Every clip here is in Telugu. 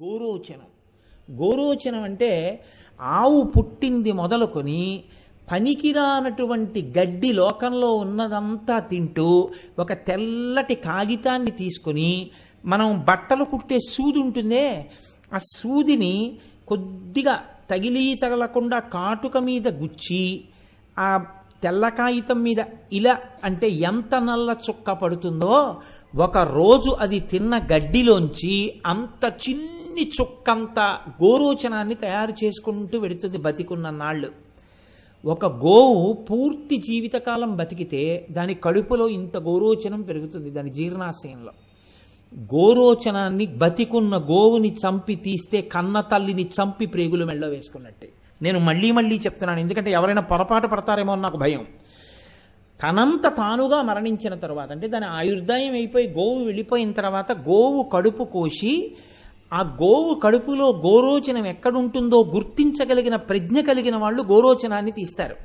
గోరోచనం. గోరోచనం అంటే ఆవు పుట్టింది మొదలుకొని పనికిరానటువంటి గడ్డి లోకంలో ఉన్నదంతా తింటూ ఒక తెల్లటి కాగితాన్ని తీసుకొని మనం బట్టలు కుట్టే సూది ఉంటుందే, ఆ సూదిని కొద్దిగా తగలకుండా కాటుక మీద గుచ్చి ఆ తెల్ల కాగితం మీద ఇలా అంటే ఎంత నల్ల చుక్క పడుతుందో ఒక రోజు అది తిన్న గడ్డిలోంచి అంత చిన్ని చుక్కంత గోరోచనాన్ని తయారు చేసుకుంటూ వెడుతుంది బతికున్న నాళ్ళు. ఒక గోవు పూర్తి జీవితకాలం బతికితే దాని కడుపులో ఇంత గోరోచనం పెరుగుతుంది దాని జీర్ణాశయంలో. గోరోచనాన్ని బతికున్న గోవుని చంపి తీస్తే కన్న తల్లిని చంపి ప్రేగులు మెళ్ళ వేసుకున్నట్టే. నేను మళ్ళీ చెప్తున్నాను, ఎందుకంటే ఎవరైనా పొరపాటు పడతారేమో అని నాకు భయం. తనంత తానుగా మరణించిన తర్వాత అంటే దాని ఆయుర్దాయం అయిపోయి గోవు వెళ్ళిపోయిన తర్వాత గోవు కడుపు కోసి ఆ గోవు కడుపులో గోరోచనం ఎక్కడుంటుందో గుర్తించగలిగిన ప్రజ్ఞ కలిగిన వాళ్ళు గోరోచనాన్ని తీస్తారు.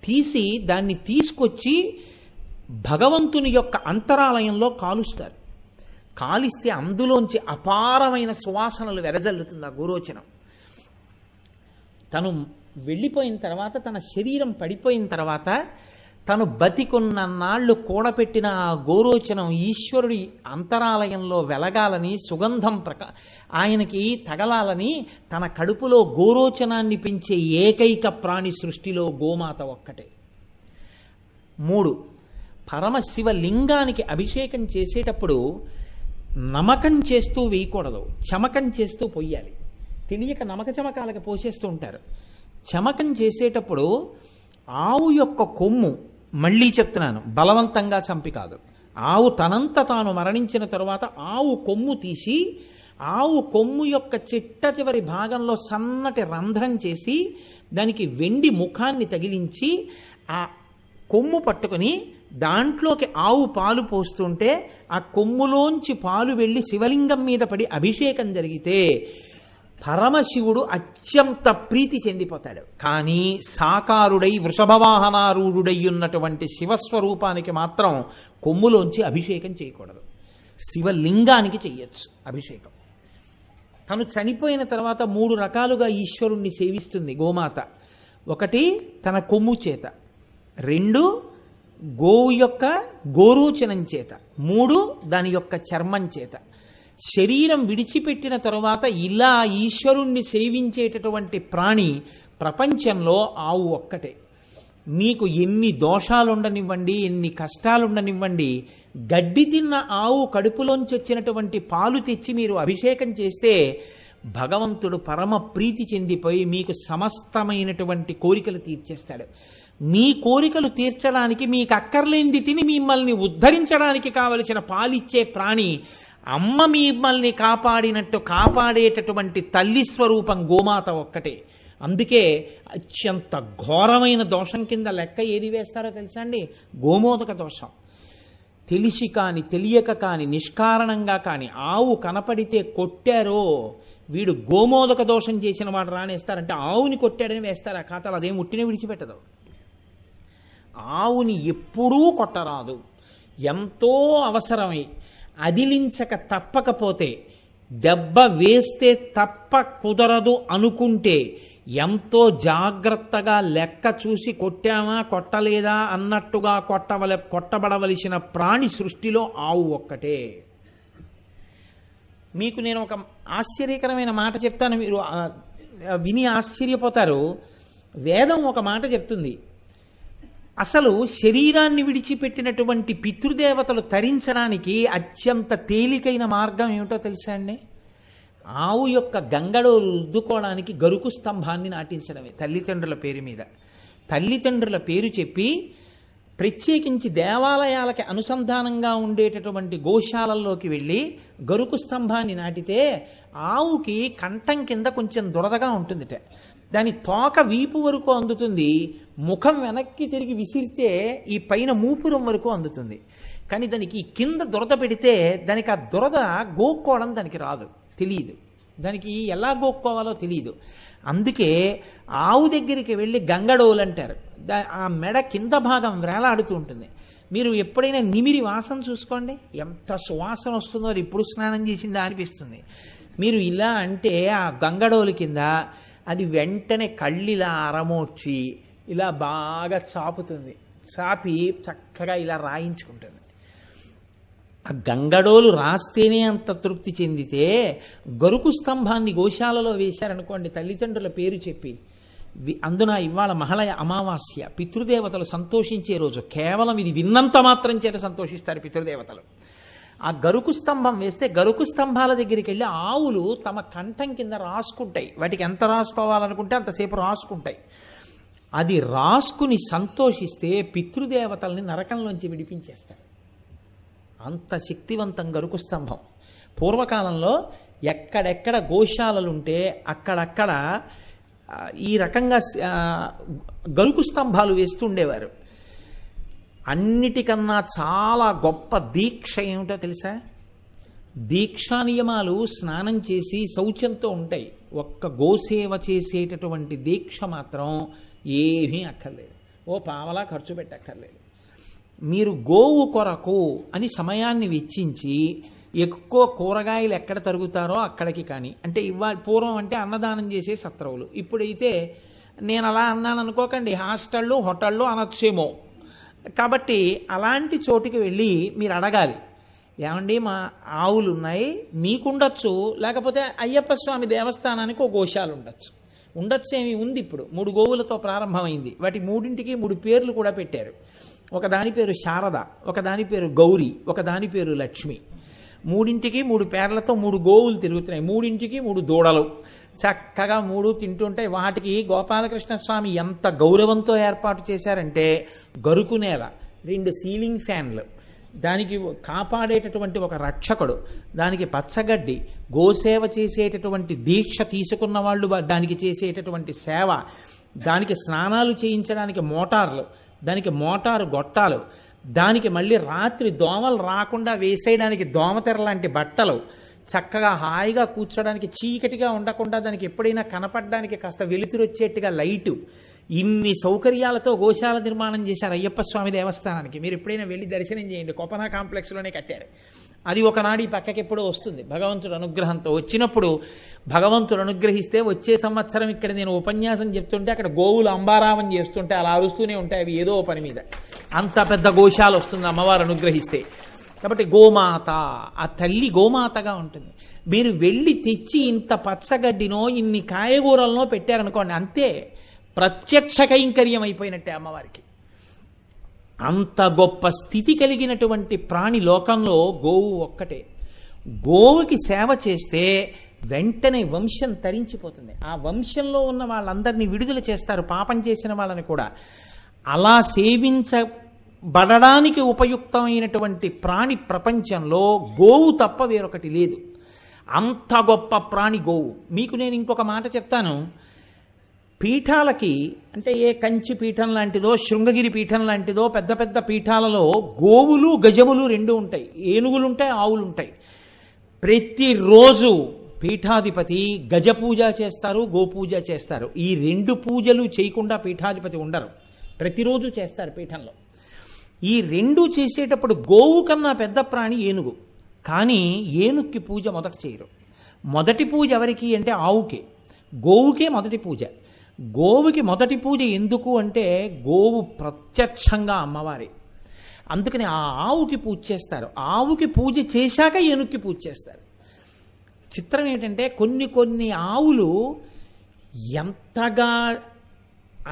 తీసి దాన్ని తీసుకొచ్చి భగవంతుని యొక్క అంతరాలయంలో కాలుస్తారు. కాలిస్తే అందులోంచి అపారమైన సువాసనలు వెదజల్లుతుంది ఆ గోరోచనం. తను వెళ్ళిపోయిన తర్వాత తన శరీరం పడిపోయిన తర్వాత తను బతికున్న నాళ్ళు కూడపెట్టిన ఆ గోరోచనం ఈశ్వరుడి అంతరాలయంలో వెలగాలని సుగంధం ఆయనకి తగలాలని తన కడుపులో గోరోచనాన్ని పెంచే ఏకైక ప్రాణి సృష్టిలో గోమాత ఒక్కటే. 3, పరమశివ లింగానికి అభిషేకం చేసేటప్పుడు నమకం చేస్తూ వేయకూడదు, చమకం చేస్తూ పొయ్యాలి. తెలియక నమక చమకాలకు పోసేస్తూ ఉంటారు. చమకం చేసేటప్పుడు ఆవు యొక్క కొమ్ము, మళ్ళీ చెప్తున్నాను బలవంతంగా చంపి కాదు, ఆవు తనంత తాను మరణించిన తరువాత ఆవు కొమ్ము తీసి ఆవు కొమ్ము యొక్క చిట్ట చివరి భాగంలో సన్నటి రంధ్రం చేసి దానికి వెండి ముఖాన్ని తగిలించి ఆ కొమ్ము పట్టుకొని దాంట్లోకి ఆవు పాలు పోస్తుంటే ఆ కొమ్ములోంచి పాలు వెళ్ళి శివలింగం మీద పడి అభిషేకం జరిగితే పరమశివుడు అత్యంత ప్రీతి చెందిపోతాడు. కానీ సాకారుడై వృషభవాహనారూఢుడై ఉన్నటువంటి శివస్వరూపానికి మాత్రం కొమ్ములోంచి అభిషేకం చేయకూడదు, శివలింగానికి చెయ్యొచ్చు అభిషేకం. తను చనిపోయిన తర్వాత 3 రకాలుగా ఈశ్వరుణ్ణి సేవిస్తుంది గోమాత. 1 తన కొమ్ము చేత, 2 గోవు యొక్క గోరోచనం చేత, 3 దాని యొక్క చర్మం చేత. శరీరం విడిచిపెట్టిన తరువాత ఇలా ఈశ్వరుణ్ణి సేవించేటటువంటి ప్రాణి ప్రపంచంలో ఆవు ఒక్కటే. మీకు ఎన్ని దోషాలుండనివ్వండి, ఎన్ని కష్టాలుండనివ్వండి, గడ్డి తిన్న ఆవు కడుపులోంచి వచ్చినటువంటి పాలు తెచ్చి మీరు అభిషేకం చేస్తే భగవంతుడు పరమ ప్రీతి చెందిపోయి మీకు సమస్తమైనటువంటి కోరికలు తీర్చేస్తాడు. మీ కోరికలు తీర్చడానికి మీకు అక్కర్లేనిది తిని మిమ్మల్ని ఉద్ధరించడానికి కావలసిన పాలిచ్చే ప్రాణి అమ్మ మిమ్మల్ని కాపాడినట్టు కాపాడేటటువంటి తల్లి స్వరూపం గోమాత ఒక్కటే. అందుకే అత్యంత ఘోరమైన దోషం కింద లెక్క ఏది వేస్తారో తెలుసా అండి? గోమోదక దోషం. తెలిసి కాని తెలియక కాని నిష్కారణంగా కాని ఆవు కనపడితే కొట్టారో వీడు గోమోదక దోషం చేసిన వాడు రానేస్తారంటే ఆవుని కొట్టాడని వేస్తారు ఆ ఖాతాలు. అదేం ఉట్టినే విడిచిపెట్టదు. ఆవుని ఎప్పుడూ కొట్టరాదు. ఎంతో అవసరమై అదిలించక తప్పకపోతే, దెబ్బ వేస్తే తప్ప కుదరదు అనుకుంటే ఎంతో జాగ్రత్తగా లెక్క చూసి కొట్టామా కొట్టలేదా అన్నట్టుగా కొట్టబడవలసిన ప్రాణి సృష్టిలో ఆవు ఒక్కటే. మీకు నేను ఒక ఆశ్చర్యకరమైన మాట చెప్తాను, మీరు విని ఆశ్చర్యపోతారు. వేదం ఒక మాట చెప్తుంది. అసలు శరీరాన్ని విడిచిపెట్టినటువంటి పితృదేవతలు తరించడానికి అత్యంత తేలికైన మార్గం ఏమిటో తెలుసా అండి? ఆవు యొక్క గంగడోలు రుద్దుకోవడానికి గరుకు స్తంభాన్ని నాటించడమే తల్లిదండ్రుల పేరు మీద. తల్లిదండ్రుల పేరు చెప్పి ప్రత్యేకించి దేవాలయాలకి అనుసంధానంగా ఉండేటటువంటి గోశాలల్లోకి వెళ్ళి గరుకు స్తంభాన్ని నాటితే ఆవుకి కంఠం కింద కొంచెం దురదగా ఉంటుందిట. దాని తోక వీపు వరకు అందుతుంది, ముఖం వెనక్కి తిరిగి విసిరితే ఈ పైన మూపురం వరకు అందుతుంది. కానీ దానికి కింద దురద పెడితే దానికి ఆ దురద గోక్కోవడం దానికి రాదు, తెలియదు. దానికి ఎలా గోక్కోవాలో తెలియదు. అందుకే ఆవు దగ్గరికి వెళ్ళి గంగడోలు అంటారు. ఆ మెడ కింద భాగం వేలాడుతూ ఉంటుంది. మీరు ఎప్పుడైనా నిమిరి వాసన చూసుకోండి, ఎంత సువాసన వస్తుందో, అది ఇప్పుడు స్నానం చేసిందా అనిపిస్తుంది. మీరు ఇలా అంటే ఆ గంగడోలు కింద అది వెంటనే కళ్ళిలా అరమోడ్చి ఇలా బాగా చాపుతుంది, చాపి చక్కగా ఇలా రాయించుకుంటుంది. ఆ గంగడోలు రాస్తేనే అంత తృప్తి చెందితే గరుకు స్తంభాన్ని గోశాలలో వేశారనుకోండి తల్లిదండ్రుల పేరు చెప్పి, అందున ఇవాళ మహళయ అమావాస్య, పితృదేవతలు సంతోషించే రోజు. కేవలం ఇది విన్నంత మాత్రం చేత సంతోషిస్తారు పితృదేవతలు. ఆ గరుకు స్తంభం వేస్తే గరుకు స్తంభాల దగ్గరికి వెళ్ళి ఆవులు తమ కంఠం కింద రాసుకుంటాయి. వాటికి ఎంత రాసుకోవాలనుకుంటే అంతసేపు రాసుకుంటాయి. అది రాసుకుని సంతోషిస్తే పితృదేవతల్ని నరకంలోంచి విడిపించేస్తారు. అంత శక్తివంతం గరుకు స్తంభం. పూర్వకాలంలో ఎక్కడెక్కడ గోశాలలుంటే అక్కడక్కడ ఈ రకంగా గరుకు స్తంభాలు వేస్తూ ఉండేవారు. అన్నిటికన్నా చాలా గొప్ప దీక్ష ఏమిటో తెలుసా? దీక్షా నియమాలు స్నానం చేసి శౌచంతో ఉంటాయి. ఒక్క గోసేవ చేసేటటువంటి దీక్ష మాత్రం ఏమీ అక్కర్లేదు, ఓ పావలా ఖర్చు పెట్టక్కర్లేదు. మీరు గోవు కొరకు అని సమయాన్ని వెచ్చించి ఎక్కువ కూరగాయలు ఎక్కడ తరుగుతారో అక్కడికి, కానీ అంటే పూర్వం అంటే అన్నదానం చేసే సత్రవులు, ఇప్పుడైతే నేను అలా అన్నాను అనుకోకండి, హాస్టళ్ళు హోటళ్ళు అనొచ్చేమో. కాబట్టి అలాంటి చోటుకి వెళ్ళి మీరు అడగాలి, ఏమండి మా ఆవులు ఉన్నాయి, మీకుండొచ్చు, లేకపోతే అయ్యప్ప స్వామి దేవస్థానానికి ఒక గోశాల ఉండొచ్చు ఏమి ఉంది. ఇప్పుడు 3 గోవులతో ప్రారంభమైంది. వాటి 3ంటికి 3 పేర్లు కూడా పెట్టారు. ఒక దాని పేరు శారద, ఒక దాని పేరు గౌరీ, ఒక దాని పేరు లక్ష్మి. 3ంటికి 3 పేర్లతో 3 గోవులు తిరుగుతున్నాయి. 3ంటికి 3 దూడలు చక్కగా 3 తింటుంటాయి. వాటికి గోపాలకృష్ణ స్వామి ఎంత గౌరవంతో ఏర్పాటు చేశారంటే గరుకు నేల, 2 సీలింగ్ ఫ్యాన్లు, దానికి కాపాడేటటువంటి ఒక రక్షకుడు, దానికి పచ్చగడ్డి, గోసేవ చేసేటటువంటి దీక్ష తీసుకున్న వాళ్ళు దానికి చేసేటటువంటి సేవ, దానికి స్నానాలు చేయించడానికి మోటార్లు, దానికి మోటారు గొట్టాలు, దానికి మళ్ళీ రాత్రి దోమలు రాకుండా వేసేయడానికి దోమతెర లాంటి బట్టలు, చక్కగా హాయిగా కూర్చోడానికి చీకటిగా ఉండకుండా దానికి ఎప్పుడైనా కనపడడానికి కాస్త వెలుతురు వచ్చేట్టుగా లైటు, ఇన్ని సౌకర్యాలతో గోశాల నిర్మాణం చేశారు అయ్యప్ప స్వామి దేవస్థానానికి. మీరు ఎప్పుడైనా వెళ్ళి దర్శనం చేయండి, కోపనా కాంప్లెక్స్లోనే కట్టారు. అది ఒకనాడు ఈ పక్కకి ఎప్పుడో వస్తుంది భగవంతుడు అనుగ్రహంతో. వచ్చినప్పుడు భగవంతుడు అనుగ్రహిస్తే వచ్చే సంవత్సరం ఇక్కడ నేను ఉపన్యాసం చెప్తుంటే అక్కడ గోవులు అంబారావం చేస్తుంటే అలా అరుస్తూనే ఉంటాయి అవి ఏదో పని మీద. అంత పెద్ద గోశాల వస్తుంది అమ్మవారు అనుగ్రహిస్తే. కాబట్టి గోమాత, ఆ తల్లి గోమాతగా ఉంటుంది. మీరు వెళ్ళి తెచ్చి ఇంత పచ్చగడ్డినో ఇన్ని కాయగూరలనో పెట్టారనుకోండి, అంతే ప్రత్యక్ష కైంకర్యం అయిపోయినట్టే అమ్మవారికి. అంత గొప్ప స్థితి కలిగినటువంటి ప్రాణి లోకంలో గోవు ఒక్కటే. గోవుకి సేవ చేస్తే వెంటనే వంశం తరించిపోతుంది. ఆ వంశంలో ఉన్న వాళ్ళందరినీ విడుదల చేస్తారు, పాపం చేసిన వాళ్ళని కూడా. అలా సేవించబడడానికి ఉపయుక్తమైనటువంటి ప్రాణి ప్రపంచంలో గోవు తప్ప వేరొకటి లేదు. అంత గొప్ప ప్రాణి గోవు. మీకు నేను ఇంకొక మాట చెప్తాను. పీఠాలకి అంటే ఏ కంచి పీఠం లాంటిదో శృంగగిరి పీఠం లాంటిదో పెద్ద పెద్ద పీఠాలలో గోవులు గజములు 2 ఉంటాయి, ఏనుగులు ఉంటాయి, ఆవులు ఉంటాయి. ప్రతిరోజు పీఠాధిపతి గజ పూజ చేస్తారు, గోపూజ చేస్తారు. ఈ 2 పూజలు చేయకుండా పీఠాధిపతి ఉండరు, ప్రతిరోజు చేస్తారు పీఠంలో. ఈ 2 చేసేటప్పుడు గోవు కన్నా పెద్ద ప్రాణి ఏనుగు, కానీ ఏనుక్కి పూజ మొదట చేయరు. మొదటి పూజ ఎవరికి అంటే ఆవుకే, గోవుకే మొదటి పూజ. గోవుకి మొదటి పూజ ఎందుకు అంటే గోవు ప్రత్యక్షంగా అమ్మవారి. అందుకని ఆ ఆవుకి పూజ చేస్తారు. ఆవుకి పూజ చేశాక ఏనుక్కి పూజ చేస్తారు. చిత్రం ఏంటంటే కొన్ని ఆవులు ఎంతగా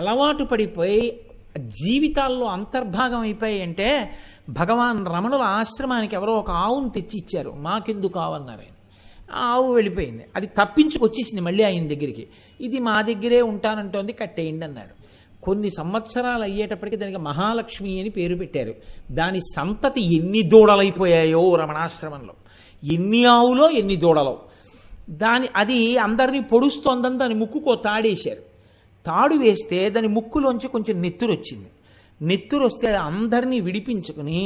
అలవాటు పడిపోయి జీవితాల్లో అంతర్భాగం అయిపోయాయి అంటే భగవాన్ రమణుల ఆశ్రమానికి ఎవరో ఒక ఆవును తెచ్చి ఇచ్చారు. మాకెందుకు కావన్నారు. ఆ ఆవు వెళ్ళిపోయింది, అది తప్పించుకొచ్చేసింది మళ్ళీ ఆయన దగ్గరికి. ఇది మా దగ్గరే ఉంటానంటోంది, కట్టేయండి అన్నారు. కొన్ని సంవత్సరాలు అయ్యేటప్పటికి దానికి మహాలక్ష్మి అని పేరు పెట్టారు. దాని సంతతి ఎన్ని దూడలైపోయాయో రమణాశ్రమంలో, ఎన్ని ఆవులో ఎన్ని దూడలో. అది అందరినీ పొడుస్తోందని దాని ముక్కుకో తాడేశారు. తాడు వేస్తే దాని ముక్కులోంచి కొంచెం నెత్తురు వచ్చింది. నెత్తురు వస్తే అందరినీ విడిపించుకుని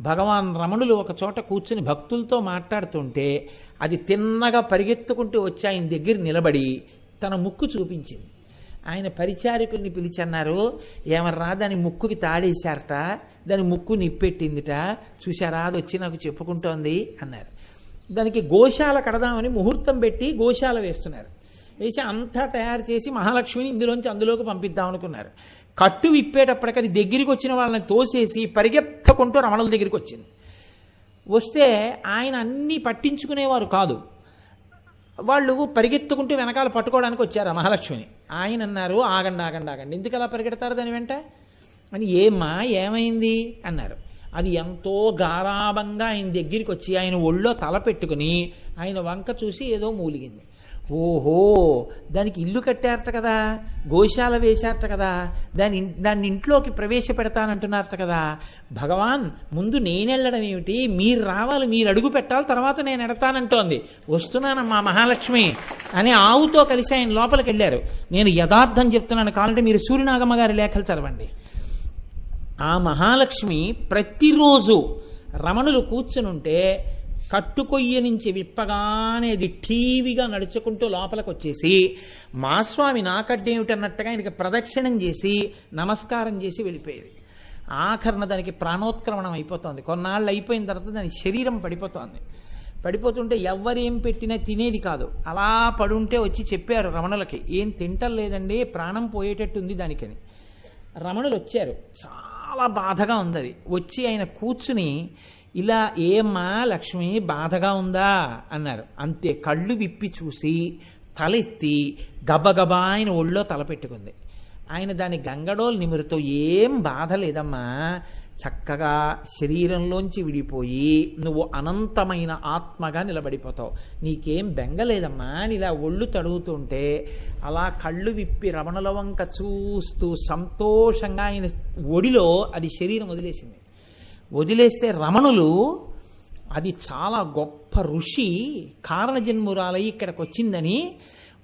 భగవాన్ రమణులు ఒక చోట కూర్చుని భక్తులతో మాట్లాడుతుంటే అది తిన్నగా పరిగెత్తుకుంటూ వచ్చి ఆయన దగ్గర నిలబడి తన ముక్కు చూపించింది. ఆయన పరిచారికుల్ని పిలిచన్నారు, ఏమర్రా దాని ముక్కుకి తాడేశారట, దాని ముక్కు నిప్పెట్టిందిట, చూశారా అది వచ్చి నాకు చెప్పుకుంటోంది అన్నారు. దానికి గోశాల కడదామని ముహూర్తం పెట్టి గోశాల వేస్తున్నారు. వేసి అంతా తయారు చేసి మహాలక్ష్మిని ఇందులోంచి అందులోకి పంపిద్దాం అనుకున్నారు. కట్టు విప్పేటప్పటికి అది దగ్గరికి వచ్చిన వాళ్ళని తోసేసి పరిగెత్తకుంటూ రమణుల దగ్గరికి వచ్చింది. వస్తే ఆయన అన్నీ పట్టించుకునేవారు కాదు. వాళ్ళు పరిగెత్తుకుంటూ వెనకాల పట్టుకోవడానికి వచ్చారు ఆ మహాలక్ష్మిని. ఆయన అన్నారు, ఆగండి ఆగండి ఆగండి, ఎందుకు అలా పరిగెడతారు దాని వెంట అని. ఏమ్మా ఏమైంది అన్నారు. అది ఎంతో గారాబంగా ఆయన దగ్గరికి వచ్చి ఆయన ఒళ్ళో తల పెట్టుకుని ఆయన వంక చూసి ఏదో మూలిగింది. ఓహో, దానికి ఇల్లు కట్టారట కదా, గోశాల వేశారట కదా, దాన్ని ఇంట్లోకి ప్రవేశపెడతానంటున్నారట కదా. భగవాన్, ముందు నేనెళ్ళడం ఏమిటి, మీరు రావాలి, మీరు అడుగు పెట్టాలి, తర్వాత నేను ఎడతానంటోంది. వస్తున్నానమ్మా మహాలక్ష్మి అని ఆవుతో కలిసి ఆయన లోపలికి వెళ్ళారు. నేను యథార్థం చెప్తున్నాను, కావాలంటే మీరు సూర్యనాగమ్మ గారి లేఖలు చదవండి. ఆ మహాలక్ష్మి ప్రతిరోజు రమణులు కూర్చునుంటే కట్టుకొయ్య నుంచి విప్పగానే అది టీవీగా నడుచుకుంటూ లోపలికి వచ్చేసి మా స్వామి నాకడ్డేమిటన్నట్టుగా ఆయనకి ప్రదక్షిణం చేసి నమస్కారం చేసి వెళ్ళిపోయేది. ఆఖరణ దానికి ప్రాణోత్క్రమణం అయిపోతుంది. కొన్నాళ్ళు అయిపోయిన తర్వాత దాని శరీరం పడిపోతుంది. పడిపోతుంటే ఎవ్వరేం పెట్టినా తినేది కాదు. అలా పడుంటే వచ్చి చెప్పారు రమణులకి, ఏం తింటలేదండి, ప్రాణం పోయేటట్టుంది దానికని. రమణులు వచ్చారు, చాలా బాధగా ఉంది అది. వచ్చి ఆయన కూర్చుని ఇలా, ఏమ్మా లక్ష్మి బాధగా ఉందా అన్నారు. అంతే, కళ్ళు విప్పి చూసి తలెత్తి గబగబా ఆయన ఒళ్ళో తలపెట్టుకుంది. ఆయన దాని గంగడోలు నిమురుతో, ఏం బాధ లేదమ్మా, చక్కగా శరీరంలోంచి విడిపోయి నువ్వు అనంతమైన ఆత్మగా నిలబడిపోతావు, నీకేం బెంగలేదమ్మా అని ఇలా ఒళ్ళు తడుగుతుంటే అలా కళ్ళు విప్పి రమణుల వంక చూస్తూ సంతోషంగా ఆయన ఒడిలో అది శరీరం వదిలేసింది. వదిలేస్తే రమణులు, అది చాలా గొప్ప ఋషి కారణజన్మురాలై ఇక్కడికి వచ్చిందని,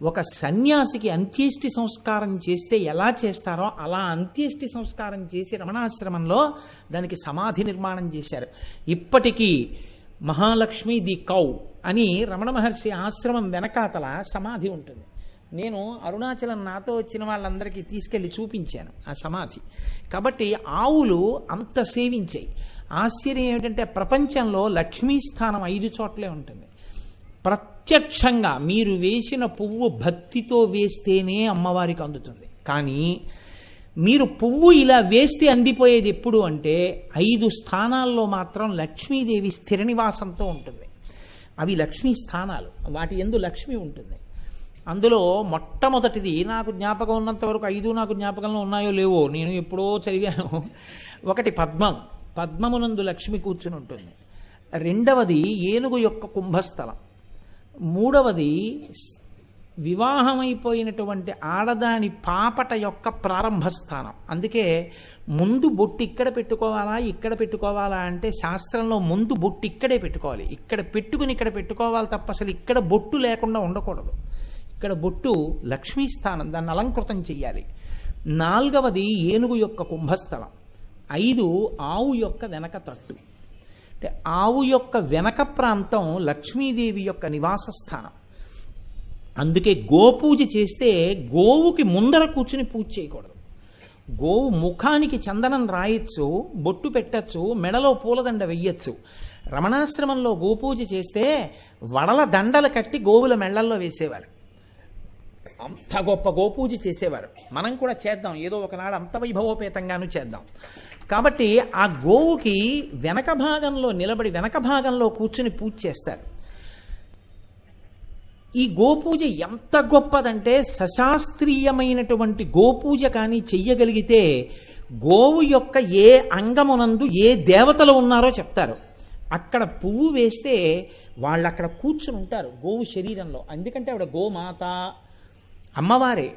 ఒక సన్యాసికి అంత్యేష్టి సంస్కారం చేస్తే ఎలా చేస్తారో అలా అంత్యేష్టి సంస్కారం చేసి రమణాశ్రమంలో దానికి సమాధి నిర్మాణం చేశారు. ఇప్పటికీ మహాలక్ష్మి ది కౌ అని రమణ మహర్షి ఆశ్రమం వెనకాతల సమాధి ఉంటుంది. నేను అరుణాచలం నాతో వచ్చిన వాళ్ళందరికీ తీసుకెళ్లి చూపించాను ఆ సమాధి. కాబట్టి ఆవులు అంత సేవించాయి. ఆశ్చర్యం ఏమిటంటే ప్రపంచంలో లక్ష్మీ స్థానం 5 చోట్లే ఉంటుంది. ప్రత్యక్షంగా మీరు వేసిన పువ్వు భక్తితో వేస్తేనే అమ్మవారికి అందుతుంది. కానీ మీరు పువ్వు ఇలా వేస్తే అందిపోయేది ఎప్పుడు అంటే 5 స్థానాల్లో మాత్రం లక్ష్మీదేవి స్థిర నివాసంతో ఉంటుంది. అవి లక్ష్మీ స్థానాలు, వాటి యందు లక్ష్మి ఉంటుంది. అందులో మొట్టమొదటిది నాకు జ్ఞాపకం ఉన్నంత వరకు, 5 నాకు జ్ఞాపకంలో ఉన్నాయో లేవో, నేను ఎప్పుడో చదివాను. ఒకటి పద్మం, పద్మమునందు లక్ష్మి కూర్చుని ఉంటుంది. రెండవది ఏనుగు యొక్క కుంభస్థలం. మూడవది వివాహమైపోయినటువంటి ఆడదాని పాపట యొక్క ప్రారంభ స్థానం. అందుకే ముందు బొట్టు ఇక్కడ పెట్టుకోవాలా ఇక్కడ పెట్టుకోవాలా అంటే శాస్త్రంలో ముందు బొట్టు ఇక్కడే పెట్టుకోవాలి. ఇక్కడ పెట్టుకుని ఇక్కడ పెట్టుకోవాలి తప్ప అసలు ఇక్కడ బొట్టు లేకుండా ఉండకూడదు. ఇక్కడ బొట్టు లక్ష్మీ స్థానం, దాన్ని అలంకృతం చెయ్యాలి. నాలుగవది ఏనుగు యొక్క కుంభస్థలం. 5 ఆవు యొక్క వెనక తట్టు. అంటే ఆవు యొక్క వెనక ప్రాంతం లక్ష్మీదేవి యొక్క నివాస స్థానం. అందుకే గోపూజ చేస్తే గోవుకి ముందర కూర్చుని పూజ చేయకూడదు. గోవు ముఖానికి చందనం రాయొచ్చు, బొట్టు పెట్టచ్చు, మెడలో పూలదండ వెయ్యొచ్చు. రమణాశ్రమంలో గోపూజ చేస్తే వడల దండలు కట్టి గోవుల మెళ్లల్లో వేసేవారు. అంత గొప్ప గోపూజ చేసేవారు. మనం కూడా చేద్దాం, ఏదో ఒకనాడు అంత వైభవోపేతంగాను చేద్దాం. కాబట్టి ఆ గోవుకి వెనక భాగంలో నిలబడి వెనక భాగంలో కూర్చుని పూజ చేస్తారు. ఈ గోపూజ ఎంత గొప్పదంటే సశాస్త్రీయమైనటువంటి గోపూజ కానీ చెయ్యగలిగితే గోవు యొక్క ఏ అంగమునందు ఏ దేవతలు ఉన్నారో చెప్తారు. అక్కడ పువ్వు వేస్తే వాళ్ళు అక్కడ కూర్చుని ఉంటారు గోవు శరీరంలో. ఎందుకంటే ఆవిడ గోమాత, అమ్మవారే.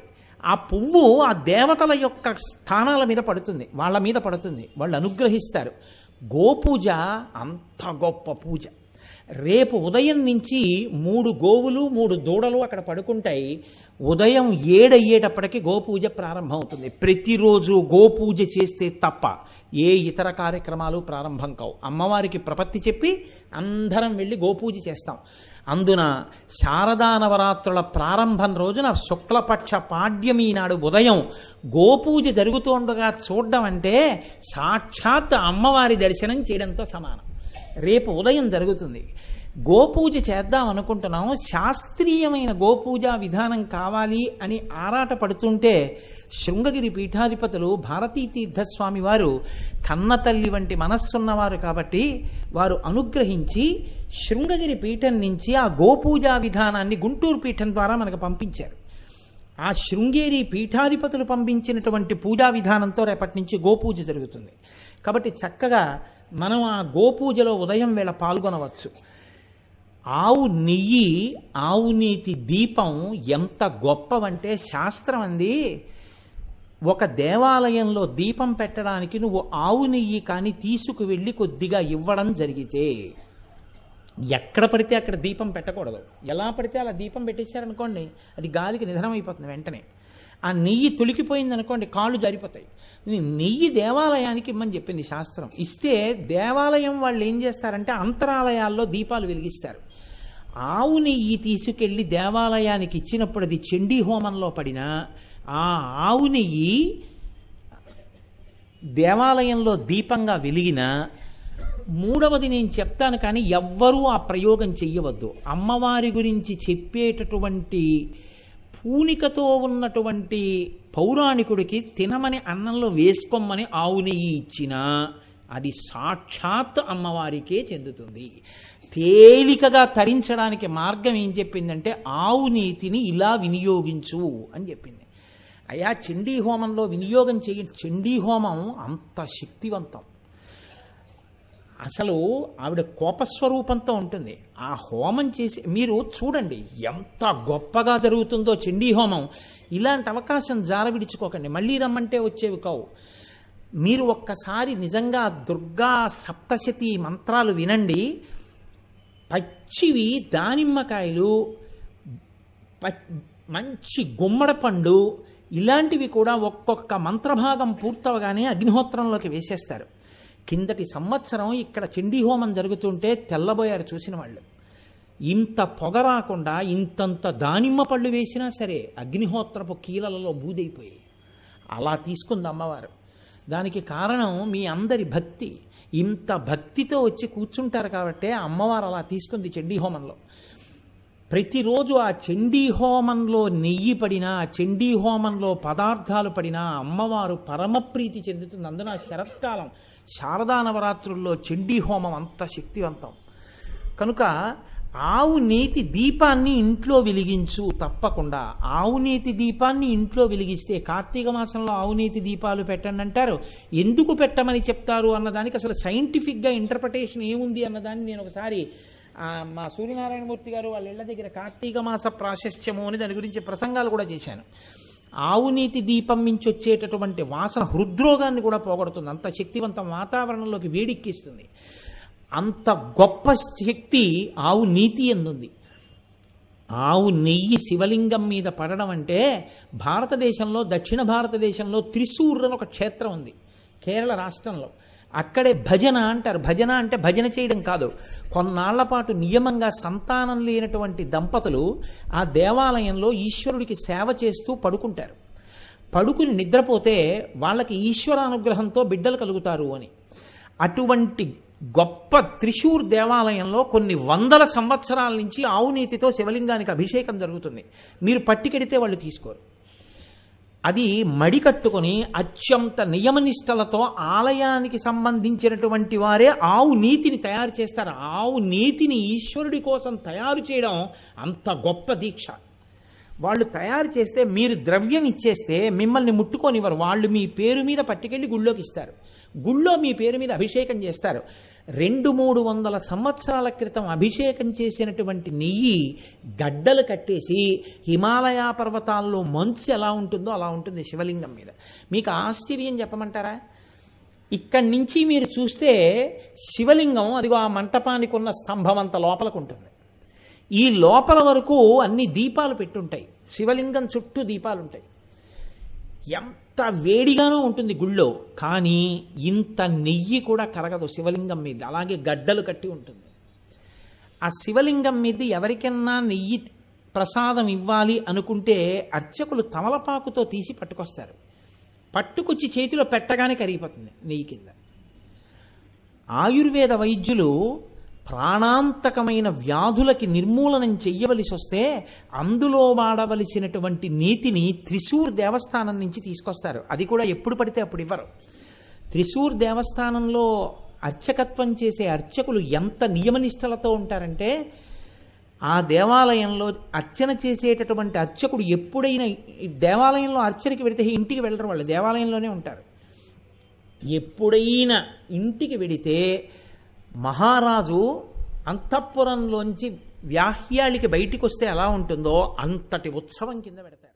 ఆ పువ్వు ఆ దేవతల యొక్క స్థానాల మీద పడుతుంది, వాళ్ళ మీద పడుతుంది, వాళ్ళు అనుగ్రహిస్తారు. గోపూజ అంత గొప్ప పూజ. రేపు ఉదయం నుంచి 3 గోవులు 3 దూడలు అక్కడ పడుకుంటాయి. ఉదయం 7 అయ్యేటప్పటికి గోపూజ ప్రారంభం అవుతుంది. ప్రతిరోజు గోపూజ చేస్తే తప్ప ఏ ఇతర కార్యక్రమాలు ప్రారంభం కావు. అమ్మవారికి ప్రపత్తి చెప్పి అందరం వెళ్ళి గోపూజ చేస్తాం. అందున శారదా నవరాత్రుల ప్రారంభం రోజున శుక్లపక్ష పాడ్యమి నాడు ఉదయం గోపూజ జరుగుతుండగా చూడడం అంటే సాక్షాత్ అమ్మవారి దర్శనం చేయడంతో సమానం. రేపు ఉదయం జరుగుతుంది. గోపూజ చేద్దాం అనుకుంటున్నాం, శాస్త్రీయమైన గోపూజ విధానం కావాలి అని ఆరాట పడుతుంటే శృంగగిరి పీఠాధిపతులు భారతీ తీర్థస్వామి వారు కన్నతల్లి వంటి మనస్సున్నవారు కాబట్టి వారు అనుగ్రహించి శృంగగిరి పీఠం నుంచి ఆ గోపూజా విధానాన్ని గుంటూరు పీఠం ద్వారా మనకు పంపించారు. ఆ శృంగేరి పీఠాధిపతులు పంపించినటువంటి పూజా విధానంతో రేపటి నుంచి గోపూజ జరుగుతుంది. కాబట్టి చక్కగా మనం ఆ గోపూజలో ఉదయం వేళ పాల్గొనవచ్చు. ఆవు నెయ్యి, ఆవు నీతి దీపం ఎంత గొప్పవంటే శాస్త్రం అంది, ఒక దేవాలయంలో దీపం పెట్టడానికి నువ్వు ఆవు నెయ్యి కానీ తీసుకువెళ్ళి కొద్దిగా ఇవ్వడం జరిగితే, ఎక్కడ పడితే అక్కడ దీపం పెట్టకూడదు. ఎలా పడితే అలా దీపం పెట్టేశారనుకోండి, అది గాలికి నిధనం అయిపోతుంది వెంటనే. ఆ నెయ్యి తొలికిపోయింది అనుకోండి, కాళ్ళు జారిపోతాయి. నెయ్యి దేవాలయానికి ఇమ్మని చెప్పింది శాస్త్రం. ఇస్తే దేవాలయం వాళ్ళు ఏం చేస్తారంటే అంతరాలయాల్లో దీపాలు వెలిగిస్తారు. ఆవు నెయ్యి తీసుకెళ్లి దేవాలయానికి ఇచ్చినప్పుడు అది చండీ హోమంలో పడినా ఆ ఆవు నెయ్యి దేవాలయంలో దీపంగా వెలిగినా, మూడవది నేను చెప్తాను కానీ ఎవ్వరూ ఆ ప్రయోగం చెయ్యవద్దు. అమ్మవారి గురించి చెప్పేటటువంటి పూనికతో ఉన్నటువంటి పౌరాణికుడికి తినమని అన్నంలో వేసుకోమని ఆవు నెయ్యి ఇచ్చినా అది సాక్షాత్ అమ్మవారికే చెందుతుంది. తేలికగా తరించడానికి మార్గం ఏం చెప్పిందంటే ఆవు నీతిని ఇలా వినియోగించు అని చెప్పింది. అయ్యా చండీ హోమంలో వినియోగం చండీ హోమం అంత శక్తివంతం. అసలు ఆవిడ కోపస్వరూపంతో ఉంటుంది. ఆ హోమం చేసి మీరు చూడండి ఎంత గొప్పగా జరుగుతుందో చండీ హోమం. ఇలాంటి అవకాశం జారవిడుచుకోకండి, మళ్ళీ రమ్మంటే వచ్చేవి కావు. మీరు ఒక్కసారి నిజంగా దుర్గా సప్తశతి మంత్రాలు వినండి. పచ్చివి దానిమ్మకాయలు, మంచి గుమ్మడి పండు, ఇలాంటివి కూడా ఒక్కొక్క మంత్రభాగం పూర్తవగానే అగ్నిహోత్రంలోకి వేసేస్తారు. కిందటి సంవత్సరం ఇక్కడ చండీ హోమం జరుగుతుంటే తెల్లబోయారు చూసిన వాళ్ళు. ఇంత పొగ రాకుండా ఇంతంత దానిమ్మ పళ్ళు వేసినా సరే అగ్నిహోత్రపు కీలలలో బూదైపోయాయి. అలా తీసుకుంది అమ్మవారు. దానికి కారణం మీ అందరి భక్తి. ఇంత భక్తితో వచ్చి కూర్చుంటారు కాబట్టే అమ్మవారు అలా తీసుకుంది చండీ హోమంలో. ప్రతిరోజు ఆ చండీ హోమంలో నెయ్యి పడినా, చండీ హోమంలో పదార్థాలు పడినా అమ్మవారు పరమప్రీతి చెందుతుంది. అందున శరత్కాలం శారదా నవరాత్రుల్లో చండీ హోమం అంత శక్తివంతం. కనుక ఆవు నేతి దీపాన్ని ఇంట్లో వెలిగించు. తప్పకుండా ఆవు నేతి దీపాన్ని ఇంట్లో వెలిగిస్తే, కార్తీక మాసంలో ఆవు నేతి దీపాలు పెట్టండి అంటారు. ఎందుకు పెట్టమని చెప్తారు అన్నదానికి అసలు సైంటిఫిక్గా ఇంటర్ప్రిటేషన్ ఏముంది అన్నదాన్ని నేను ఒకసారి మా సూర్యనారాయణమూర్తి గారు వాళ్ళ ఇళ్ల దగ్గర కార్తీక మాస ప్రాశస్త్యము అని దాని గురించి ప్రసంగాలు కూడా చేశాను. ఆవు నీతి దీపం నుంచి వచ్చేటటువంటి వాసన హృద్రోగాన్ని కూడా పోగొడుతుంది. అంత శక్తివంతం, వాతావరణంలోకి వేడిక్కిస్తుంది. అంత గొప్ప శక్తి ఆవు నీతి ఎందుంది. ఆవు నెయ్యి శివలింగం మీద పడడం అంటే, భారతదేశంలో దక్షిణ భారతదేశంలో త్రిశూర్ అని ఒక క్షేత్రం ఉంది కేరళ రాష్ట్రంలో. అక్కడే భజన అంటారు. భజన అంటే భజన చేయడం కాదు, కొన్నాళ్ల పాటు నియమంగా సంతానం లేనటువంటి దంపతులు ఆ దేవాలయంలో ఈశ్వరుడికి సేవ చేస్తూ పడుకుంటారు. పడుకుని నిద్రపోతే వాళ్ళకి ఈశ్వరానుగ్రహంతో బిడ్డలు కలుగుతారు అని. అటువంటి గొప్ప త్రిశూర్ దేవాలయంలో కొన్ని వందల సంవత్సరాల నుంచి ఆవు నీతితో శివలింగానికి అభిషేకం జరుగుతుంది. మీరు పట్టికెడితే వాళ్ళు తీసుకోరు. అది మడి కట్టుకొని అత్యంత నియమనిష్టలతో ఆలయానికి సంబంధించినటువంటి వారే ఆవు నీతిని తయారు చేస్తారు. ఆవు నీతిని ఈశ్వరుడి కోసం తయారు చేయడం అంత గొప్ప దీక్ష. వాళ్ళు తయారు చేస్తే మీరు ద్రవ్యం ఇచ్చేస్తే మిమ్మల్ని ముట్టుకోనివ్వరు. వాళ్ళు మీ పేరు మీద పట్టుకెళ్ళి గుళ్ళోకి ఇస్తారు. గుళ్ళో మీ పేరు మీద అభిషేకం చేస్తారు. 200-300 సంవత్సరాల క్రితం అభిషేకం చేసినటువంటి నెయ్యి గడ్డలు కట్టేసి హిమాలయ పర్వతాల్లో మంచు ఎలా ఉంటుందో అలా ఉంటుంది శివలింగం మీద. మీకు ఆశ్చర్యం చెప్పమంటారా? ఇక్కడి నుంచి మీరు చూస్తే శివలింగం అదిగో ఆ మంటపానికి ఉన్న స్తంభం అంత లోపలకు ఉంటుంది. ఈ లోపల వరకు అన్ని దీపాలు పెట్టుంటాయి. శివలింగం చుట్టూ దీపాలు ఉంటాయి. ఎంత వేడిగానో ఉంటుంది గుళ్ళో, కానీ ఇంత నెయ్యి కూడా కరగదు శివలింగం మీద. అలాగే గడ్డలు కట్టి ఉంటుంది. ఆ శివలింగం మీద ఎవరికన్నా నెయ్యి ప్రసాదం ఇవ్వాలి అనుకుంటే అర్చకులు తమలపాకుతో తీసి పట్టుకొస్తారు. పట్టుకొచ్చి చేతిలో పెట్టగానే కరిగిపోతుంది నెయ్యి కింద. ఆయుర్వేద వైద్యులు ప్రాణాంతకమైన వ్యాధులకి నిర్మూలనం చెయ్యవలసి వస్తే అందులో వాడవలసినటువంటి నీతిని త్రిశూర్ దేవస్థానం నుంచి తీసుకొస్తారు. అది కూడా ఎప్పుడు పడితే అప్పుడు ఇవ్వరు. త్రిశూర్ దేవస్థానంలో అర్చకత్వం చేసే అర్చకులు ఎంత నియమనిష్టలతో ఉంటారంటే, ఆ దేవాలయంలో అర్చన చేసేటటువంటి అర్చకుడు ఎప్పుడైనా దేవాలయంలో అర్చనకి వెడితే ఇంటికి వెళ్ళరు, వాళ్ళు దేవాలయంలోనే ఉంటారు. ఎప్పుడైనా ఇంటికి వెడితే మహారాజు అంతఃపురంలోంచి వ్యాహ్యాళికి బయటికి వస్తే ఎలా ఉంటుందో అంతటి ఉత్సవం కింద పెడతారు.